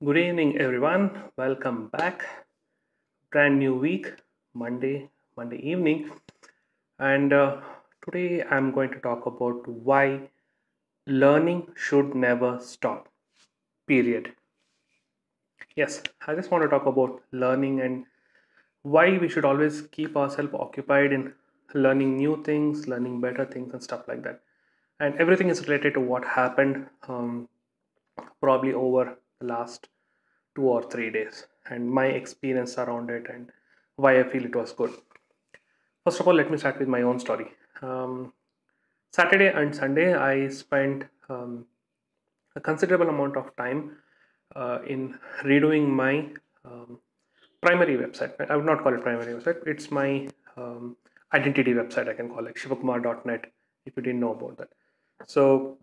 Good evening, everyone. Welcome back. Brand new week, Monday evening, and today I'm going to talk about why learning should never stop. Period. Yes, I just want to talk about learning and why we should always keep ourselves occupied in learning new things, learning better things, and stuff like that. And everything is related to what happened probably over the last 2 or 3 days and my experience around it and why I feel it was good. First of all, let me start with my own story. Um, Saturday and Sunday, I spent a considerable amount of time in redoing my um, primary website. I would not call it primary website, it's my identity website, I can call it shivakumar.net if you didn't know about that. So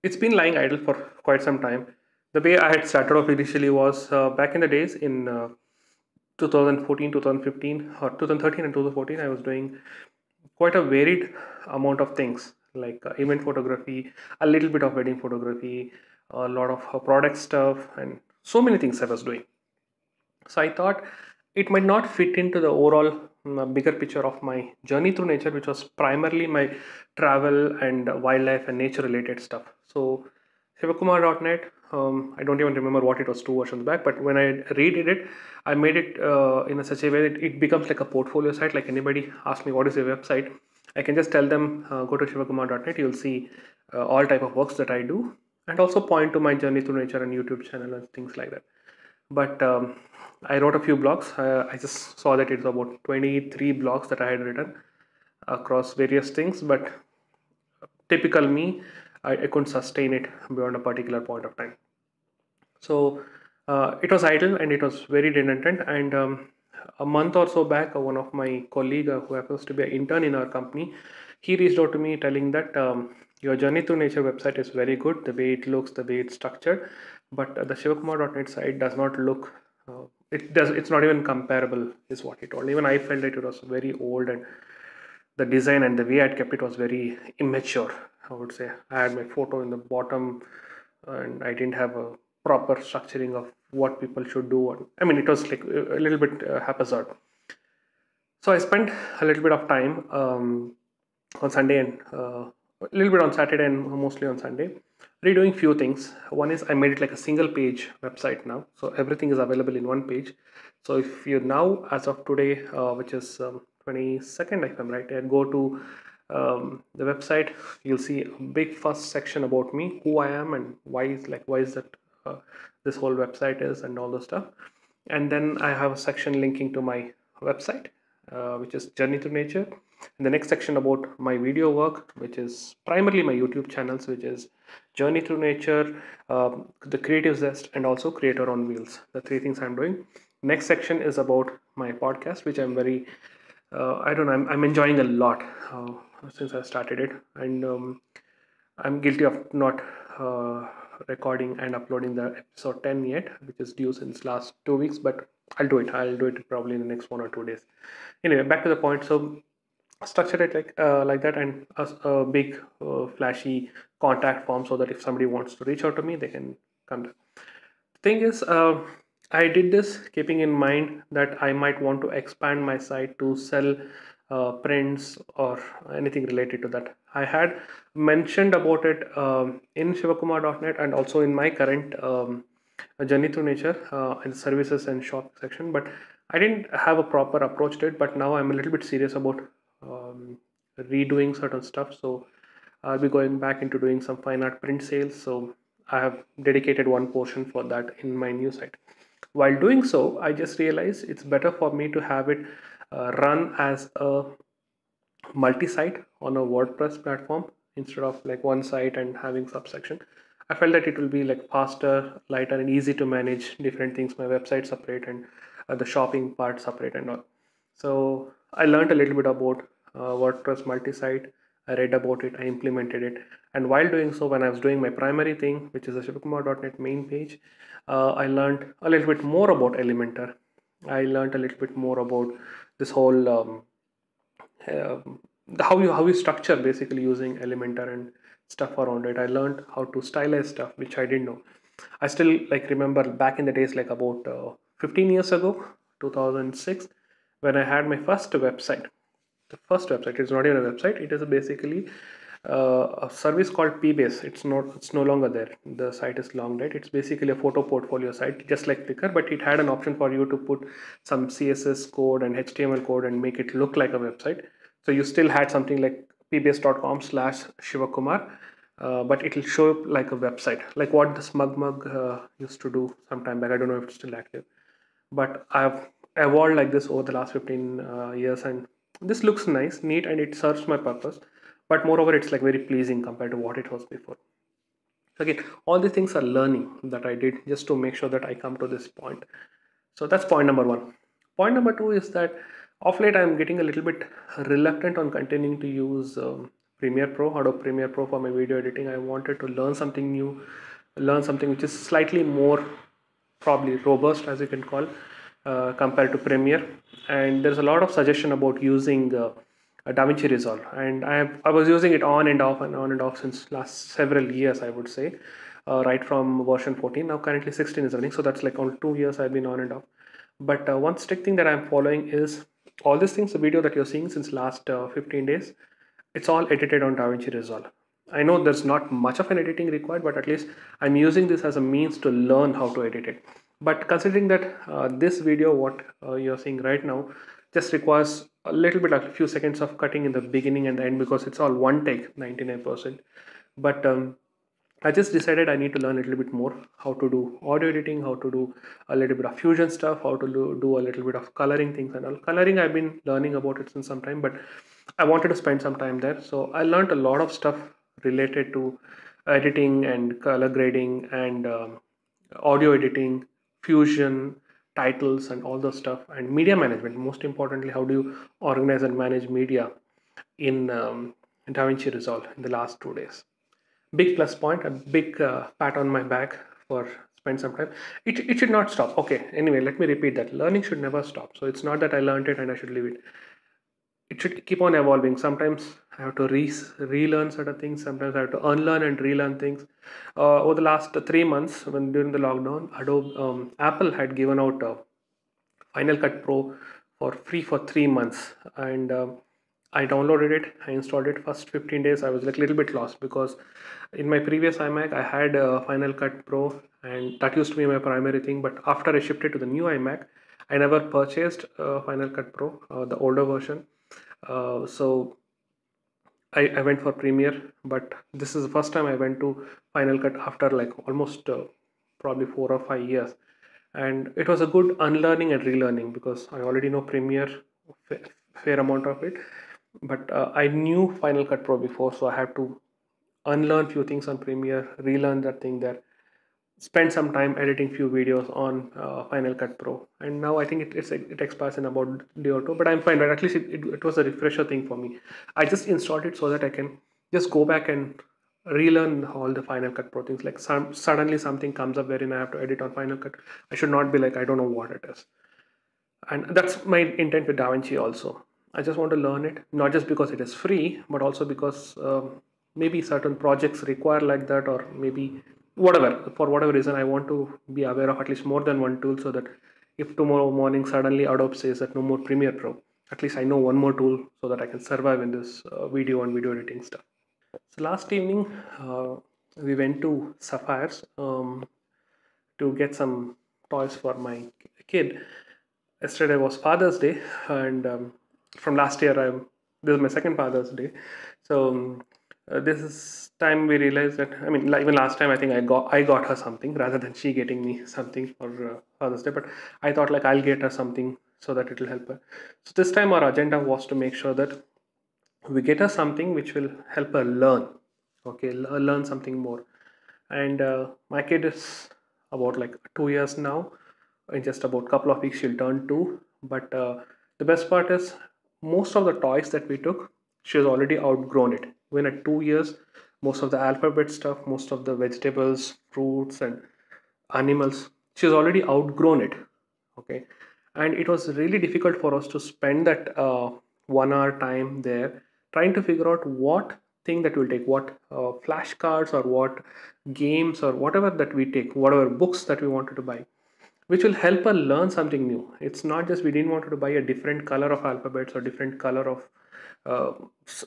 it's been lying idle for quite some time. The way I had started off initially was back in the days in 2014, 2015, or 2013 and 2014. I was doing quite a varied amount of things like event photography, a little bit of wedding photography, a lot of product stuff, and so many things I was doing. So I thought it might not fit into the overall bigger picture of my journey through nature, which was primarily my travel and wildlife and nature related stuff. So Shivakumar.net, I don't even remember what it was 2 versions back, but when I redid it, I made it in a such a way that it becomes like a portfolio site. Like anybody asks me what is your website, I can just tell them go to Shivakumar.net. You'll see all type of works that I do, and also point to my journey through nature and YouTube channel and things like that. But I wrote a few blogs. I just saw that it's about 23 blogs that I had written across various things, but typical me, I couldn't sustain it beyond a particular point of time. So it was idle and it was very redundant. And a month or so back, one of my colleague who happens to be an intern in our company, he reached out to me telling that your Journey to Nature website is very good, the way it looks, the way it's structured, but the Shivakumar.net site does not look. It's not even comparable, is what he told. Even I felt that it was very old and the design and the way I'd kept it was very immature. I would say I had my photo in the bottom, and I didn't have a proper structuring of what people should do. I mean, it was like a little bit haphazard. So I spent a little bit of time on Sunday and a little bit on Saturday and mostly on Sunday, redoing few things. One is I made it like a single page website now, so everything is available in one page. So if you now, as of today, which is 22nd, if I'm right, and go to the website, you'll see a big first section about me, who I am, and why is that this whole website is, and all the stuff. And then I have a section linking to my website, which is Journey to Nature. In the next section about my video work, which is primarily my YouTube channels, which is Journey Through Nature, the Creative Zest, and also Creator on Wheels. The three things I'm doing. Next section is about my podcast, which I'm very, I don't know, I'm enjoying a lot since I started it, and I'm guilty of not recording and uploading the episode 10 yet, which is due since last 2 weeks, but I'll do it. I'll do it probably in the next 1 or 2 days. Anyway, back to the point. So structure it like that, and a big flashy contact form so that if somebody wants to reach out to me, they can come. The thing is, I did this keeping in mind that I might want to expand my site to sell prints or anything related to that. I had mentioned about it in shivakumar.net and also in my current journey through nature in services and shop section, but I didn't have a proper approach to it. But now I'm a little bit serious about um, redoing certain stuff. So I'll be going back into doing some fine art print sales. So I have dedicated one portion for that in my new site. While doing so, I just realized it's better for me to have it run as a multi-site on a WordPress platform instead of like one site and having subsection. I felt that it will be like faster, lighter, and easy to manage different things. My website separate and the shopping part separate and all. So I learned a little bit about WordPress multi-site. I read about it, I implemented it, and while doing so, when I was doing my primary thing, which is the shivakumar.net main page, I learned a little bit more about Elementor. I learned a little bit more about this whole um, how you structure basically using Elementor and stuff around it. I learned how to stylize stuff, which I didn't know. I still like remember back in the days, like about 15 years ago, 2006, when I had my first website. The first website, it's not even a website, it is basically a service called pbase. It's no longer there, the site is long dead. It's basically a photo portfolio site just like Flickr, but it had an option for you to put some css code and html code and make it look like a website. So you still had something like pbase.com/shivakumar, but it'll show up like a website, like what the smugmug used to do sometime back. I don't know if it's still active, but I've evolved like this over the last 15 years, and this looks nice, neat, and it serves my purpose. But moreover, it's like very pleasing compared to what it was before. So again, all these things are learning that I did just to make sure that I come to this point. So that's point number one. Point number two is that of late I'm getting a little bit reluctant on continuing to use Premiere Pro, Adobe Premiere Pro for my video editing. I wanted to learn something new, learn something which is slightly more probably robust, as you can call, compared to Premiere. And there's a lot of suggestion about using DaVinci Resolve, and I was using it on and off and on and off since last several years, I would say, right from version 14. Now currently 16 is running, so that's like on 2 years I've been on and off. But one strict thing that I'm following is all these things, the video that you're seeing since last 15 days, it's all edited on DaVinci Resolve. I know there's not much of an editing required, but at least I'm using this as a means to learn how to edit it. But considering that this video, what you're seeing right now, just requires a little bit, like a few seconds of cutting in the beginning and the end, because it's all one take, 99%. But I just decided I need to learn a little bit more how to do audio editing, how to do a little bit of fusion stuff, how to do a little bit of coloring things and all. Coloring, I've been learning about it since some time, but I wanted to spend some time there. So I learned a lot of stuff related to editing and color grading and audio editing, fusion, titles, and all those stuff, and media management. Most importantly, how do you organize and manage media in DaVinci Resolve in the last 2 days. Big plus point, a big pat on my back for spend some time. It should not stop. Okay, anyway, let me repeat that. Learning should never stop. So it's not that I learned it and I should leave it. It should keep on evolving. Sometimes I have to relearn certain things. Sometimes I have to unlearn and relearn things. Over the last 3 months, when during the lockdown, Apple had given out Final Cut Pro for free for 3 months, and I downloaded it. I installed it. First 15 days, I was like a little bit lost because in my previous iMac, I had Final Cut Pro, and that used to be my primary thing. But after I shifted to the new iMac, I never purchased Final Cut Pro, the older version. So I went for Premiere, but this is the first time I went to Final Cut after like almost probably 4 or 5 years, and it was a good unlearning and relearning because I already know Premiere, fair amount of it, but I knew Final Cut Pro before, so I had to unlearn few things on Premiere, relearn that thing there, spend some time editing few videos on Final Cut Pro, and now I think it expires in about day or two. But I'm fine. But at least it was a refresher thing for me. I just installed it so that I can just go back and relearn all the Final Cut Pro things. Like suddenly something comes up wherein I have to edit on Final Cut, I should not be like I don't know what it is. And that's my intent with DaVinci also. I just want to learn it, not just because it is free, but also because maybe certain projects require like that, or maybe whatever, for whatever reason, I want to be aware of at least more than one tool, so that if tomorrow morning suddenly Adobe says that no more Premiere Pro, at least I know one more tool so that I can survive in this video and video editing stuff. So last evening, we went to Sapphires to get some toys for my kid. Yesterday was Father's Day, and from last year, this is my second Father's Day. So this is time we realized that, I mean, even last time I think I got her something rather than she getting me something for Father's Day. But I thought like I'll get her something so that it will help her. So this time our agenda was to make sure that we get her something which will help her learn. Okay, learn something more. And my kid is about like 2 years now. In just about a couple of weeks she'll turn 2. But the best part is most of the toys that we took, she has already outgrown it. When at 2 years, most of the alphabet stuff, most of the vegetables, fruits, and animals, she has already outgrown it. Okay, and it was really difficult for us to spend that 1 hour time there trying to figure out what thing that we'll take, what flashcards or what games or whatever that we take, whatever books that we wanted to buy, which will help us learn something new. It's not just we didn't want to buy a different color of alphabets or different color of uh,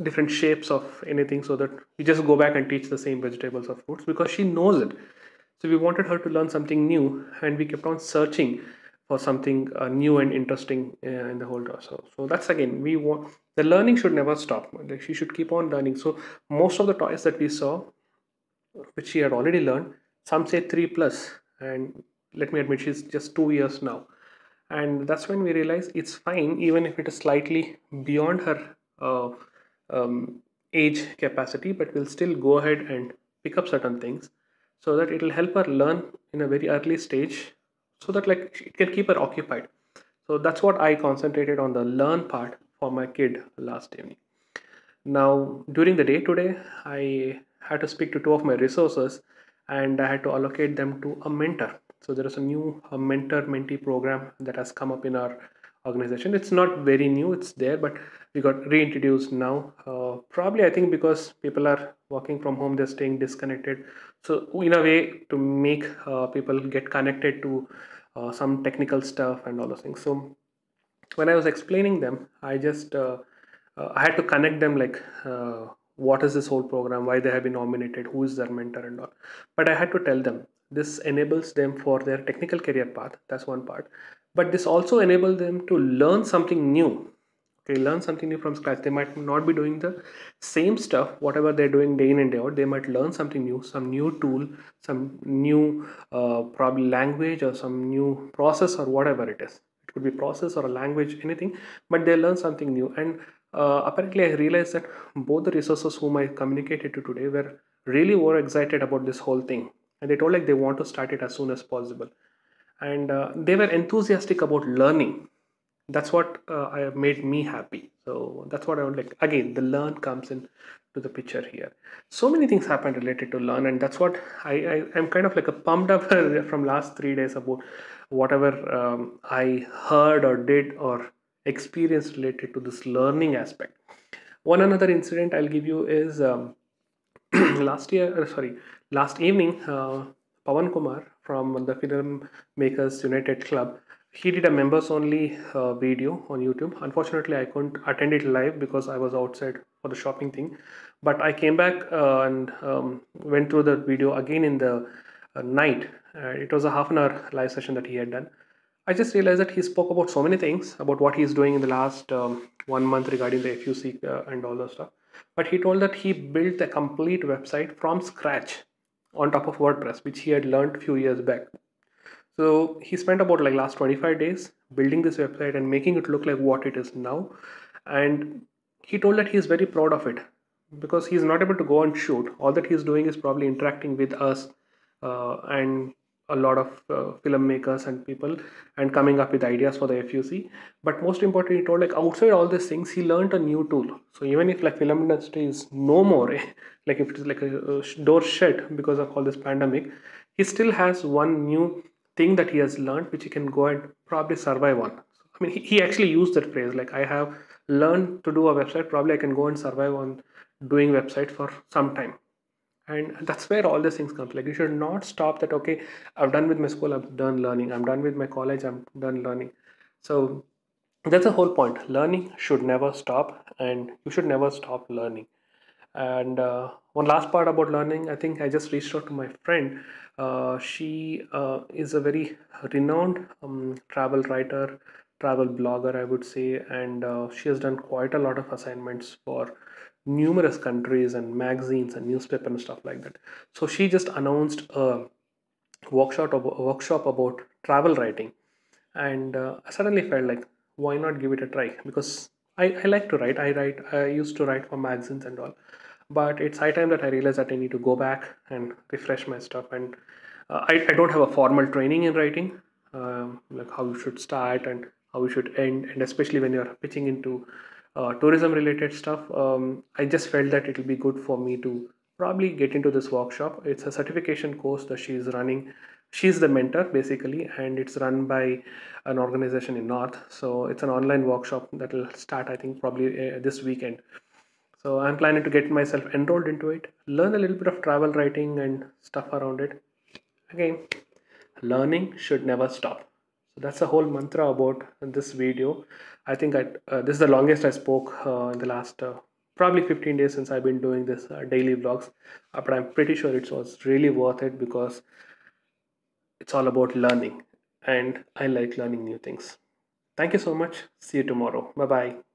different shapes of anything, so that we just go back and teach the same vegetables or fruits, because she knows it. So we wanted her to learn something new, and we kept on searching for something new and interesting in the whole process. So that's again, we want the learning should never stop. Like, she should keep on learning. So most of the toys that we saw, which she had already learned, some say 3 plus, and let me admit she's just 2 years now. And that's when we realize it's fine even if it is slightly beyond her um, age capacity, but we'll still go ahead and pick up certain things so that it'll help her learn in a very early stage, so that like it can keep her occupied. So that's what I concentrated on, the learn part for my kid last evening. Now, during the day today, I had to speak to two of my resources, and I had to allocate them to a mentor. So there is a new mentor mentee program that has come up in our organization. It's not very new, it's there, but we got reintroduced now. Probably, I think because people are working from home, they're staying disconnected. So, in a way, to make people get connected to some technical stuff and all those things. So, when I was explaining them, I had to connect them, like what is this whole program, why they have been nominated, who is their mentor and all. But I had to tell them this enables them for their technical career path. That's one part. But this also enables them to learn something new. Okay, learn something new from scratch. They might not be doing the same stuff, whatever they're doing day in and day out. They might learn something new, some new tool, some new probably language or some new process or whatever it is. It could be process or a language, anything, but they learn something new. And apparently, I realized that both the resources whom I communicated to today were really more excited about this whole thing, and they told like they want to start it as soon as possible, and they were enthusiastic about learning. That's what I have made me happy. So that's what I would like. Again, the learn comes in to the picture here. So many things happen related to learn, and that's what I'm kind of like a pumped up from last 3 days about whatever I heard or did or experienced related to this learning aspect. One another incident I'll give you is last evening, Pawan Kumar from the Film Makers United Club, he did a members only video on YouTube. Unfortunately, I couldn't attend it live because I was outside for the shopping thing. But I came back and went through the video again in the night. It was a half an hour live session that he had done. I just realized that he spoke about so many things about what he's doing in the last 1 month regarding the FUC and all that stuff. But he told that he built the complete website from scratch on top of WordPress, which he had learned a few years back. So he spent about like last 25 days building this website and making it look like what it is now. And he told that he is very proud of it because he's not able to go and shoot. All that he's doing is probably interacting with us and a lot of filmmakers and people, and coming up with ideas for the FUC. But most importantly, he told like outside all these things, he learned a new tool. So even if like film industry is no more, like if it is like a door shut because of all this pandemic, he still has one new thing that he has learned which he can go and probably survive on. I mean, he actually used that phrase like, I have learned to do a website, probably I can go and survive on doing website for some time. And that's where all these things come, like you should not stop that, okay, I've done with my school, I'm done learning, I'm done with my college, I'm done learning. So that's the whole point. Learning should never stop, and you should never stop learning. And one last part about learning, I think I just reached out to my friend. She is a very renowned travel writer, travel blogger, I would say, and she has done quite a lot of assignments for numerous countries and magazines and newspaper and stuff like that. So she just announced a workshop about travel writing, and I suddenly felt like, why not give it a try? Because I like to write. I used to write for magazines and all, but it's high time that I realized that I need to go back and refresh my stuff. And I don't have a formal training in writing, like how you should start and how you should end, and especially when you're pitching into tourism related stuff. I just felt that it will be good for me to probably get into this workshop. It's a certification course that she's running. She's the mentor basically, and it's run by an organization in North. So it's an online workshop that will start, I think, probably this weekend. So I'm planning to get myself enrolled into it, learn a little bit of travel writing and stuff around it. Again, learning should never stop. So that's the whole mantra about this video. I think this is the longest I spoke in the last probably 15 days since I've been doing this daily vlogs. But I'm pretty sure it was really worth it because it's all about learning and I like learning new things. Thank you so much. See you tomorrow. Bye bye.